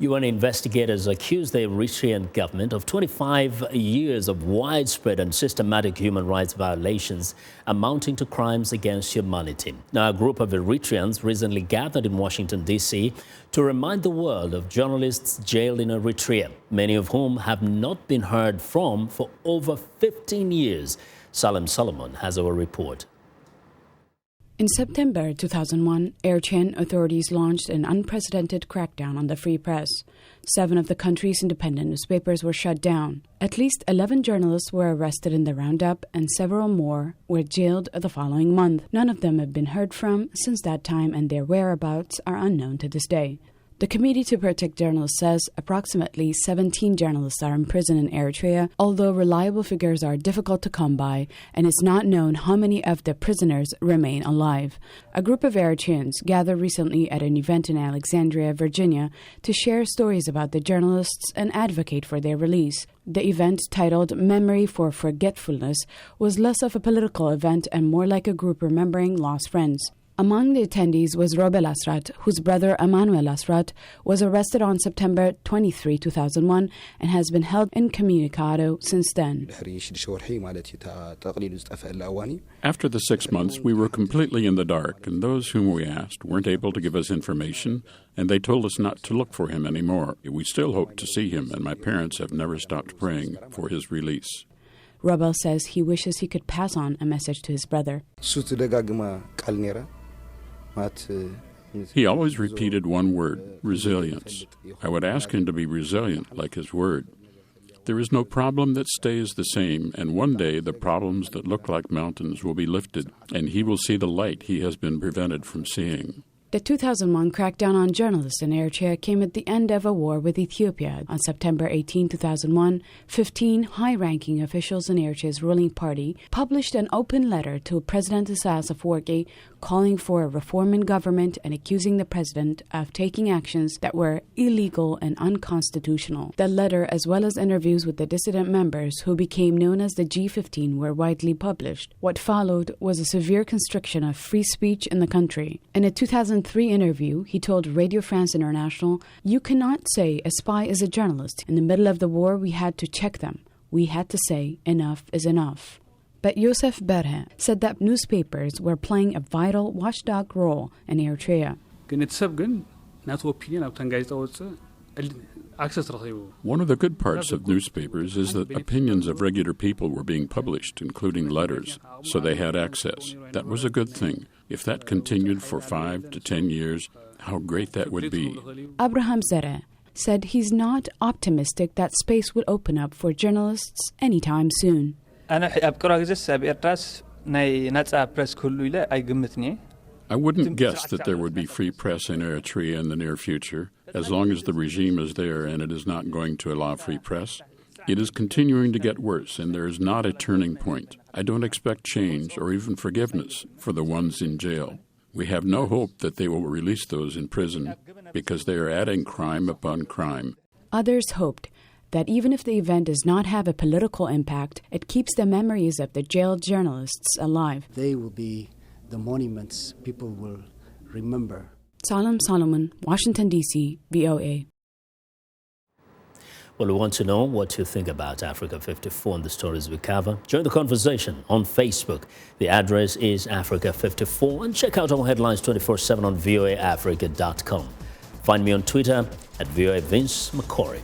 UN investigators accuse the Eritrean government of 25 years of widespread and systematic human rights violations amounting to crimes against humanity. Now, a group of Eritreans recently gathered in Washington, D.C. to remind the world of journalists jailed in Eritrea, many of whom have not been heard from for over 15 years. Salem Solomon has our report. In September 2001, Eritrean authorities launched an unprecedented crackdown on the free press. 7 of the country's independent newspapers were shut down. At least 11 journalists were arrested in the roundup, and several more were jailed the following month. None of them have been heard from since that time, and their whereabouts are unknown to this day. The Committee to Protect Journalists says approximately 17 journalists are in prison in Eritrea, although reliable figures are difficult to come by, and it's not known how many of the prisoners remain alive. A group of Eritreans gathered recently at an event in Alexandria, Virginia, to share stories about the journalists and advocate for their release. The event, titled Memory for Forgetfulness, was less of a political event and more like a group remembering lost friends. Among the attendees was Robel Asrat, whose brother Emmanuel Asrat was arrested on September 23, 2001, and has been held incommunicado since then. After the 6 months, we were completely in the dark, and those whom we asked weren't able to give us information, and they told us not to look for him anymore. We still hope to see him, and my parents have never stopped praying for his release. Robel says he wishes he could pass on a message to his brother. He always repeated one word, resilience. I would ask him to be resilient like his word. There is no problem that stays the same, and one day the problems that look like mountains will be lifted, and he will see the light he has been prevented from seeing. The 2001 crackdown on journalists in Eritrea came at the end of a war with Ethiopia. On September 18, 2001, 15 high-ranking officials in Eritrea's ruling party published an open letter to President Isaias Afwerki calling for a reform in government and accusing the president of taking actions that were illegal and unconstitutional. The letter, as well as interviews with the dissident members who became known as the G15, were widely published. What followed was a severe constriction of free speech in the country. In a 2003 interview, he told Radio France International, "You cannot say a spy is a journalist. In the middle of the war, we had to check them. We had to say enough is enough." But Youssef Berhe said that newspapers were playing a vital watchdog role in Eritrea. One of the good parts of newspapers is that opinions of regular people were being published, including letters, so they had access. That was a good thing. If that continued for 5 to 10 years, how great that would be. Abraham Zere said he's not optimistic that space will open up for journalists anytime soon. I wouldn't guess that there would be free press in Eritrea in the near future, as long as the regime is there and it is not going to allow free press. It is continuing to get worse, and there is not a turning point. I don't expect change or even forgiveness for the ones in jail. We have no hope that they will release those in prison because they are adding crime upon crime. Others hoped that even if the event does not have a political impact, it keeps the memories of the jailed journalists alive. They will be the monuments people will remember. Salem Solomon, Washington, D.C., VOA. Well, we want to know what you think about Africa 54 and the stories we cover. Join the conversation on Facebook. The address is Africa 54, and check out our headlines 24/7 on voaafrica.com. Find me on Twitter at VOA Vince McCory.